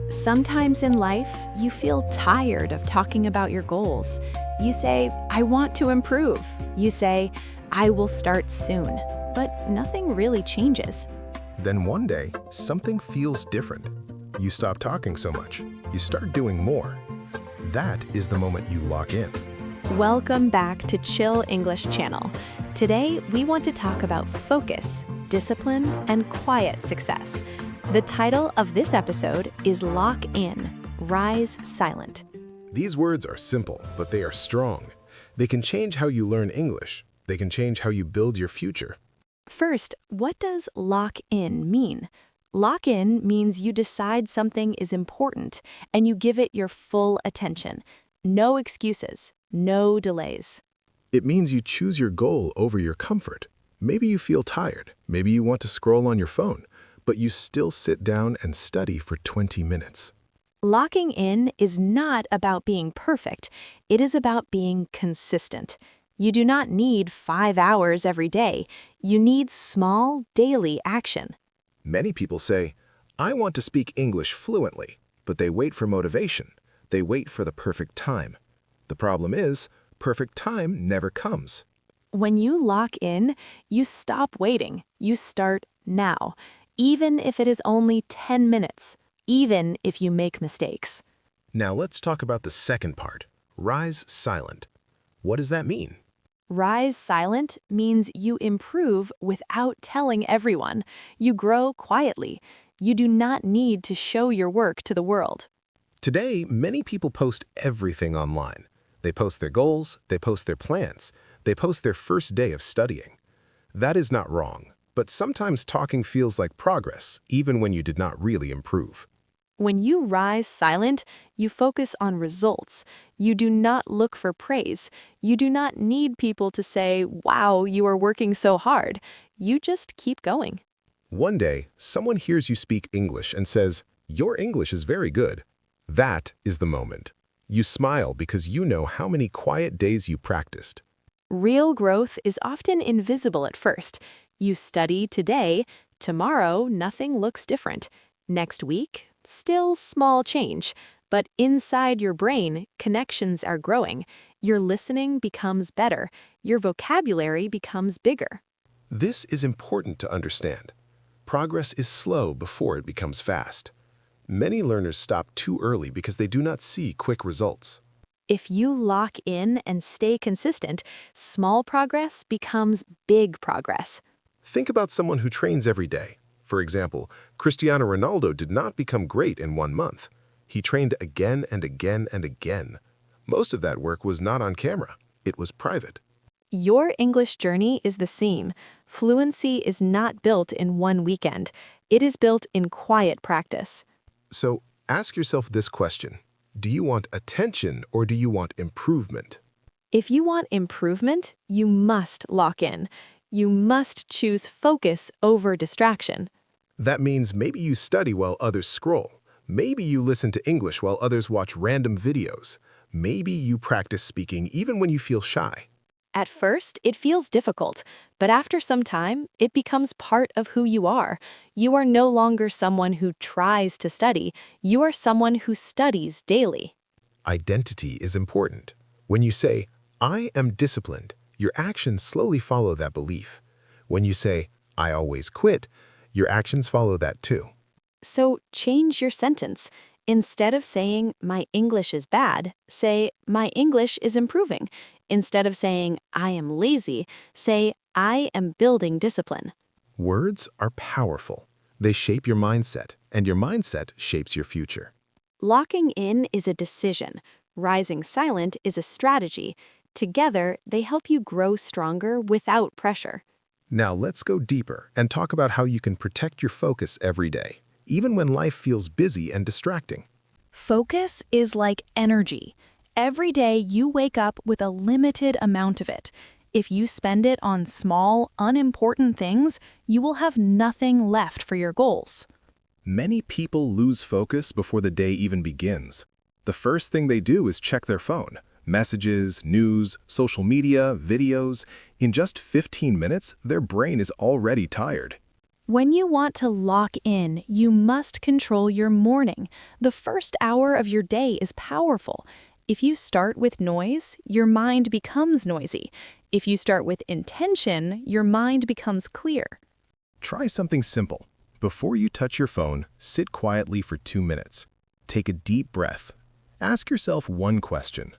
Sometimes in life, you feel tired of talking about your goals. You say, I want to improve. You say, I will start soon. But nothing really changes. Then one day, something feels different. You stop talking so much. You start doing more. That is the moment you lock in. Welcome back to Chill English Channel. Today, we want to talk about focus, discipline, and quiet success. The title of this episode is Lock In, Rise Silent. These words are simple, but they are strong. They can change how you learn English. They can change how you build your future. First, what does lock in mean? Lock in means you decide something is important and you give it your full attention. No excuses, no delays. It means you choose your goal over your comfort. Maybe you feel tired. Maybe you want to scroll on your phone, but you still sit down and study for 20 minutes. Locking in is not about being perfect. It is about being consistent. You do not need 5 hours every day. You need small, daily action. Many people say, I want to speak English fluently, but they wait for motivation. They wait for the perfect time. The problem is, perfect time never comes. When you lock in, you stop waiting. You start now, even if it is only 10 minutes, even if you make mistakes. Now let's talk about the second part, rise silent. What does that mean? Rise silent means you improve without telling everyone. You grow quietly. You do not need to show your work to the world. Today, many people post everything online. They post their goals, they post their plans, they post their first day of studying. That is not wrong, but sometimes talking feels like progress, even when you did not really improve. When you rise silent, you focus on results. You do not look for praise. You do not need people to say, wow, you are working so hard. You just keep going. One day, someone hears you speak English and says, your English is very good. That is the moment. You smile because you know how many quiet days you practiced. Real growth is often invisible at first. You study today, tomorrow nothing looks different. Next week, still small change, but inside your brain, connections are growing. Your listening becomes better. Your vocabulary becomes bigger. This is important to understand. Progress is slow before it becomes fast. Many learners stop too early because they do not see quick results. If you lock in and stay consistent, small progress becomes big progress. Think about someone who trains every day. For example, Cristiano Ronaldo did not become great in 1 month. He trained again and again and again. Most of that work was not on camera. It was private. Your English journey is the same. Fluency is not built in one weekend. It is built in quiet practice. So ask yourself this question. Do you want attention or do you want improvement? If you want improvement, you must lock in. You must choose focus over distraction. That means maybe you study while others scroll. Maybe you listen to English while others watch random videos. Maybe you practice speaking even when you feel shy. At first, it feels difficult, but after some time, it becomes part of who you are. You are no longer someone who tries to study. You are someone who studies daily. Identity is important. When you say, I am disciplined, your actions slowly follow that belief. When you say, I always quit, your actions follow that too. So change your sentence. Instead of saying, my English is bad, say, my English is improving. Instead of saying, I am lazy, say, I am building discipline. Words are powerful. They shape your mindset, and your mindset shapes your future. Locking in is a decision. Rising silent is a strategy. Together, they help you grow stronger without pressure. Now let's go deeper and talk about how you can protect your focus every day, even when life feels busy and distracting. Focus is like energy. Every day you wake up with a limited amount of it. If you spend it on small, unimportant things, you will have nothing left for your goals. Many people lose focus before the day even begins. The first thing they do is check their phone. Messages, news, social media, videos. In just 15 minutes, their brain is already tired. When you want to lock in, you must control your morning. The first hour of your day is powerful. If you start with noise, your mind becomes noisy. If you start with intention, your mind becomes clear. Try something simple. Before you touch your phone, sit quietly for 2 minutes. Take a deep breath. Ask yourself one question.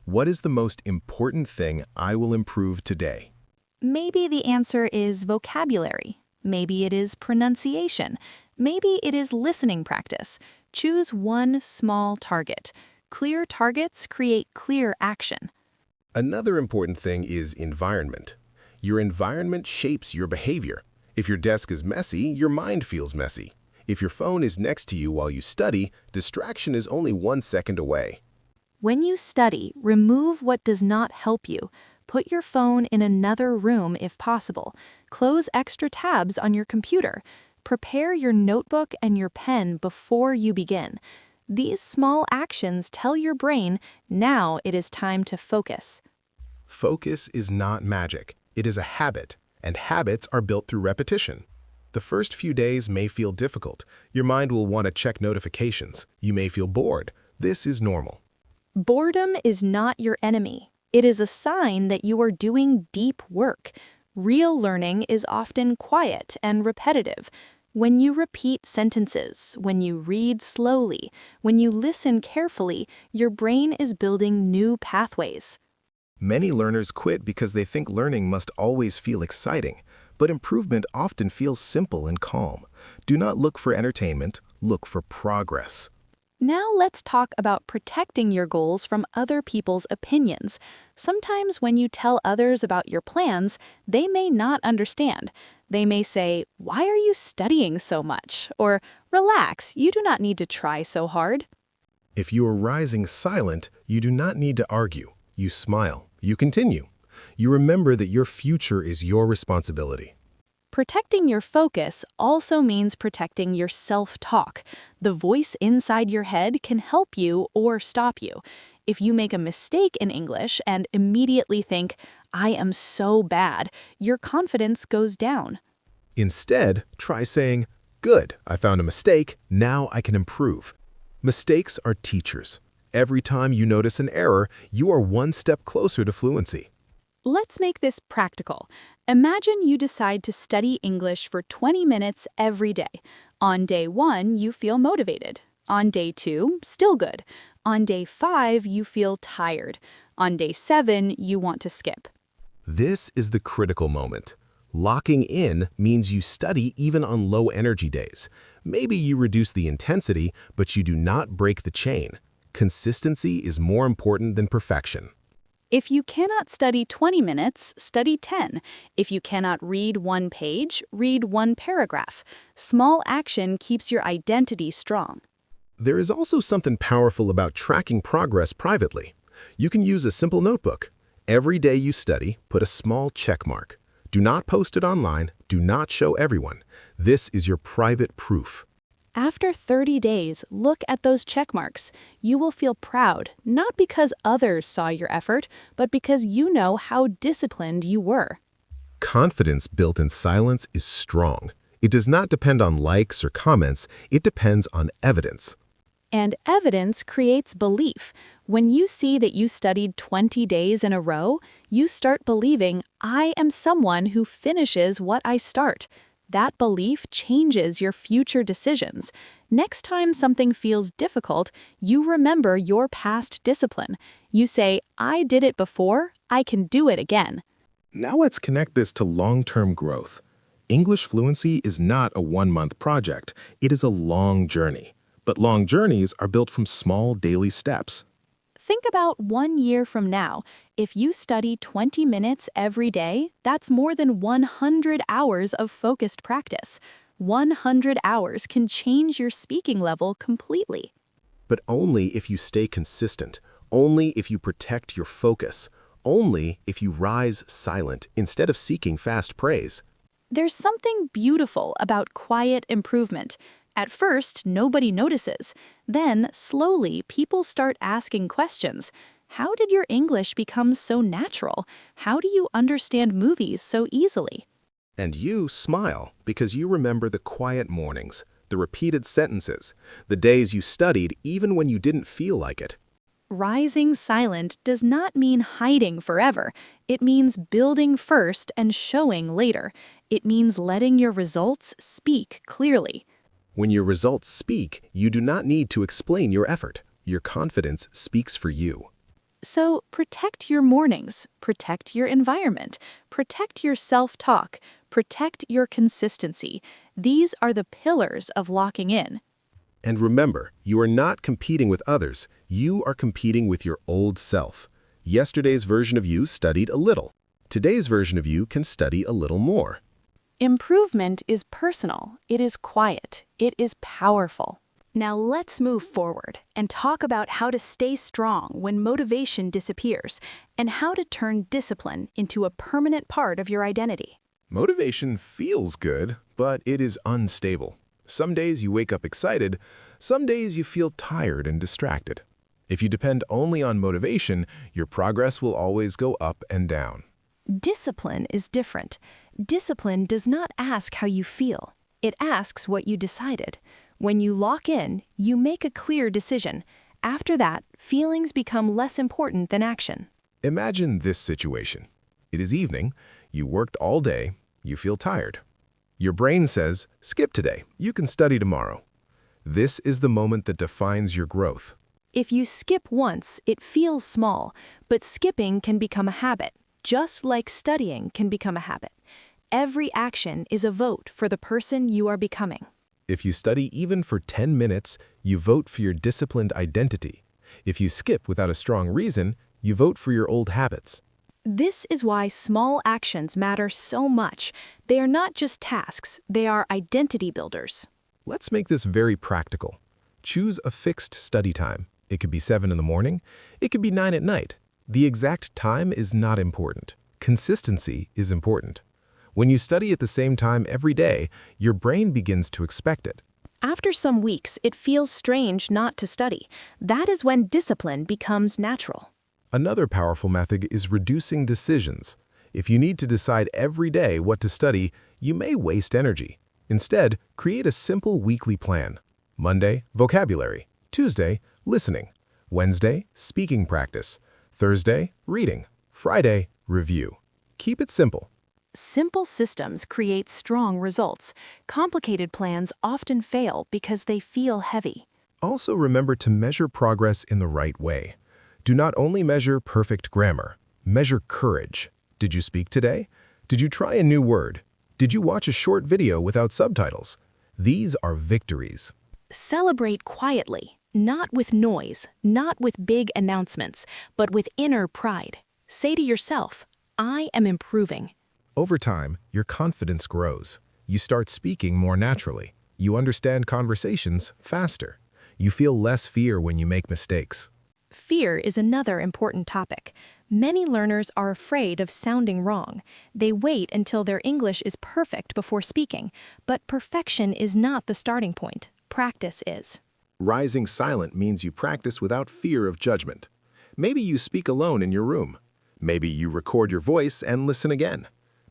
What is the most important thing I will improve today? Maybe the answer is vocabulary. Maybe it is pronunciation. Maybe it is listening practice. Choose one small target. Clear targets create clear action. Another important thing is environment. Your environment shapes your behavior. If your desk is messy, your mind feels messy. If your phone is next to you while you study, distraction is only 1 second away. When you study, remove what does not help you. Put your phone in another room if possible. Close extra tabs on your computer. Prepare your notebook and your pen before you begin. These small actions tell your brain, now it is time to focus. Focus is not magic. It is a habit, and habits are built through repetition. The first few days may feel difficult. Your mind will want to check notifications. You may feel bored. This is normal. Boredom is not your enemy. It is a sign that you are doing deep work. Real learning is often quiet and repetitive. When you repeat sentences, when you read slowly, when you listen carefully, your brain is building new pathways. Many learners quit because they think learning must always feel exciting, but improvement often feels simple and calm. Do not look for entertainment, look for progress. Now let's talk about protecting your goals from other people's opinions. Sometimes when you tell others about your plans, they may not understand. They may say, "Why are you studying so much?" Or, "Relax, you do not need to try so hard." If you are rising silent, you do not need to argue. You smile. You continue. You remember that your future is your responsibility. Protecting your focus also means protecting your self-talk. The voice inside your head can help you or stop you. If you make a mistake in English and immediately think, "I am so bad," your confidence goes down. Instead, try saying, "Good, I found a mistake, now I can improve." Mistakes are teachers. Every time you notice an error, you are 1 step closer to fluency. Let's make this practical. Imagine you decide to study English for 20 minutes every day. On day 1, you feel motivated. On day 2, still good. On day 5, you feel tired. On day 7, you want to skip. This is the critical moment. Locking in means you study even on low energy days. Maybe you reduce the intensity, but you do not break the chain. Consistency is more important than perfection. If you cannot study 20 minutes, study 10. If you cannot read 1 page, read 1 paragraph. Small action keeps your identity strong. There is also something powerful about tracking progress privately. You can use a simple notebook. Every day you study, put a small check mark. Do not post it online. Do not show everyone. This is your private proof. After 30 days, look at those check marks. You will feel proud, not because others saw your effort, but because you know how disciplined you were. Confidence built in silence is strong. It does not depend on likes or comments. It depends on evidence. And evidence creates belief. When you see that you studied 20 days in a row, you start believing, "I am someone who finishes what I start." That belief changes your future decisions. Next time something feels difficult, you remember your past discipline. You say, "I did it before, I can do it again." Now let's connect this to long-term growth. English fluency is not a 1-month project. It is a long journey. But long journeys are built from small daily steps. Think about 1 year from now. If you study 20 minutes every day, that's more than 100 hours of focused practice. 100 hours can change your speaking level completely. But only if you stay consistent, only if you protect your focus, only if you rise silent instead of seeking fast praise. There's something beautiful about quiet improvement. At first, nobody notices. Then, slowly, people start asking questions. How did your English become so natural? How do you understand movies so easily? And you smile because you remember the quiet mornings, the repeated sentences, the days you studied even when you didn't feel like it. Rising silent does not mean hiding forever. It means building first and showing later. It means letting your results speak clearly. When your results speak, you do not need to explain your effort. Your confidence speaks for you. So protect your mornings, protect your environment, protect your self-talk, protect your consistency. These are the pillars of locking in. And remember, you are not competing with others. You are competing with your old self. Yesterday's version of you studied a little. Today's version of you can study a little more. Improvement is personal, it is quiet, it is powerful. Now let's move forward and talk about how to stay strong when motivation disappears and how to turn discipline into a permanent part of your identity. Motivation feels good, but it is unstable. Some days you wake up excited, some days you feel tired and distracted. If you depend only on motivation, your progress will always go up and down. Discipline is different. Discipline does not ask how you feel. It asks what you decided. When you lock in, you make a clear decision. After that, feelings become less important than action. Imagine this situation. It is evening, you worked all day, you feel tired. Your brain says, skip today, you can study tomorrow. This is the moment that defines your growth. If you skip once, it feels small, but skipping can become a habit, just like studying can become a habit. Every action is a vote for the person you are becoming. If you study even for 10 minutes, you vote for your disciplined identity. If you skip without a strong reason, you vote for your old habits. This is why small actions matter so much. They are not just tasks, they are identity builders. Let's make this very practical. Choose a fixed study time. It could be 7 in the morning, it could be 9 at night. The exact time is not important. Consistency is important. When you study at the same time every day, your brain begins to expect it. After some weeks, it feels strange not to study. That is when discipline becomes natural. Another powerful method is reducing decisions. If you need to decide every day what to study, you may waste energy. Instead, create a simple weekly plan. Monday, vocabulary. Tuesday, listening. Wednesday, speaking practice. Thursday, reading. Friday, review. Keep it simple. Simple systems create strong results. Complicated plans often fail because they feel heavy. Also remember to measure progress in the right way. Do not only measure perfect grammar, measure courage. Did you speak today? Did you try a new word? Did you watch a short video without subtitles? These are victories. Celebrate quietly, not with noise, not with big announcements, but with inner pride. Say to yourself, I am improving. Over time, your confidence grows. You start speaking more naturally. You understand conversations faster. You feel less fear when you make mistakes. Fear is another important topic. Many learners are afraid of sounding wrong. They wait until their English is perfect before speaking, but perfection is not the starting point. Practice is. Rising silent means you practice without fear of judgment. Maybe you speak alone in your room. Maybe you record your voice and listen again.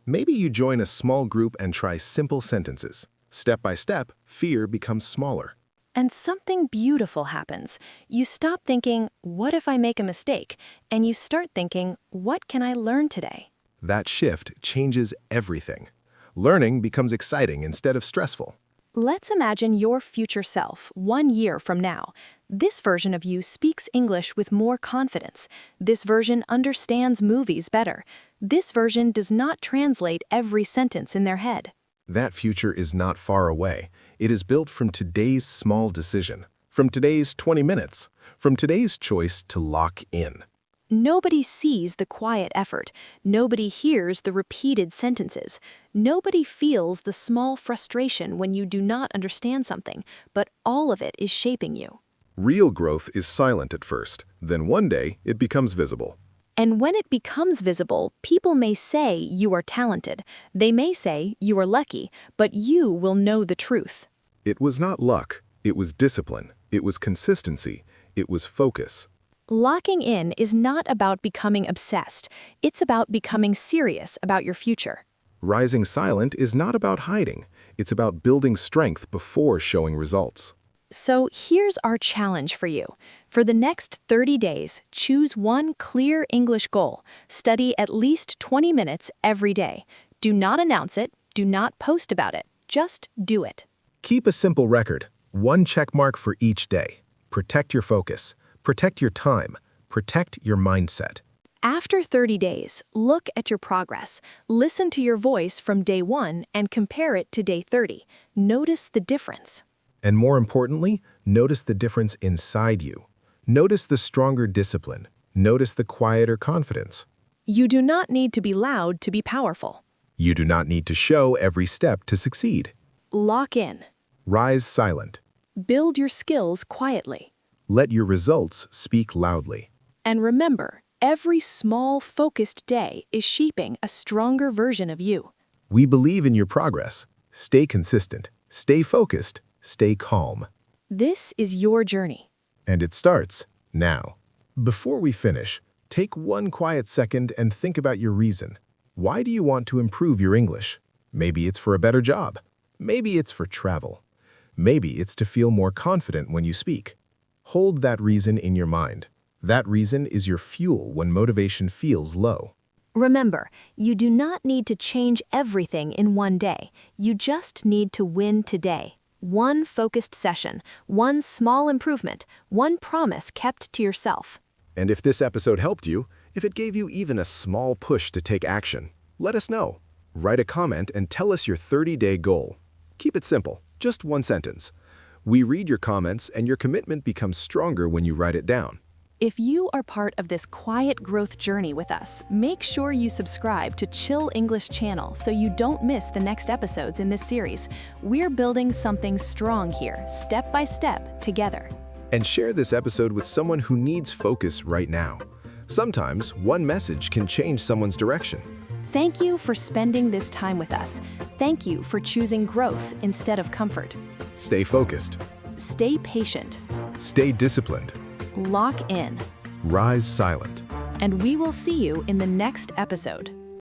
Maybe you join a small group and try simple sentences. Step by step, fear becomes smaller. And something beautiful happens. You stop thinking, what if I make a mistake? And you start thinking, what can I learn today? That shift changes everything. Learning becomes exciting instead of stressful. Let's imagine your future self 1 year from now. This version of you speaks English with more confidence. This version understands movies better. This version does not translate every sentence in their head. That future is not far away. It is built from today's small decision, from today's 20 minutes, from today's choice to lock in. Nobody sees the quiet effort. Nobody hears the repeated sentences. Nobody feels the small frustration when you do not understand something, but all of it is shaping you. Real growth is silent at first, then one day it becomes visible. And when it becomes visible, people may say you are talented. They may say you are lucky, but you will know the truth. It was not luck, it was discipline, it was consistency, it was focus. Locking in is not about becoming obsessed. It's about becoming serious about your future. Rising silent is not about hiding. It's about building strength before showing results. So here's our challenge for you. For the next 30 days, choose one clear English goal. Study at least 20 minutes every day. Do not announce it. Do not post about it. Just do it. Keep a simple record. One check mark for each day. Protect your focus. Protect your time. Protect your mindset. After 30 days, look at your progress. Listen to your voice from day 1 and compare it to day 30. Notice the difference. And more importantly, notice the difference inside you. Notice the stronger discipline. Notice the quieter confidence. You do not need to be loud to be powerful. You do not need to show every step to succeed. Lock in. Rise silent. Build your skills quietly. Let your results speak loudly. And remember, every small, focused day is shaping a stronger version of you. We believe in your progress. Stay consistent. Stay focused. Stay calm. This is your journey. And it starts now. Before we finish, take one quiet second and think about your reason. Why do you want to improve your English? Maybe it's for a better job. Maybe it's for travel. Maybe it's to feel more confident when you speak. Hold that reason in your mind. That reason is your fuel when motivation feels low. Remember, you do not need to change everything in one day. You just need to win today. One focused session, one small improvement, one promise kept to yourself. And if this episode helped you, if it gave you even a small push to take action, let us know. Write a comment and tell us your 30-day goal. Keep it simple, just one sentence. We read your comments and your commitment becomes stronger when you write it down. If you are part of this quiet growth journey with us, make sure you subscribe to Chill English channel so you don't miss the next episodes in this series. We're building something strong here, step by step, together. And share this episode with someone who needs focus right now. Sometimes one message can change someone's direction. Thank you for spending this time with us. Thank you for choosing growth instead of comfort. Stay focused. Stay patient. Stay disciplined. Lock in. Rise silent. And we will see you in the next episode.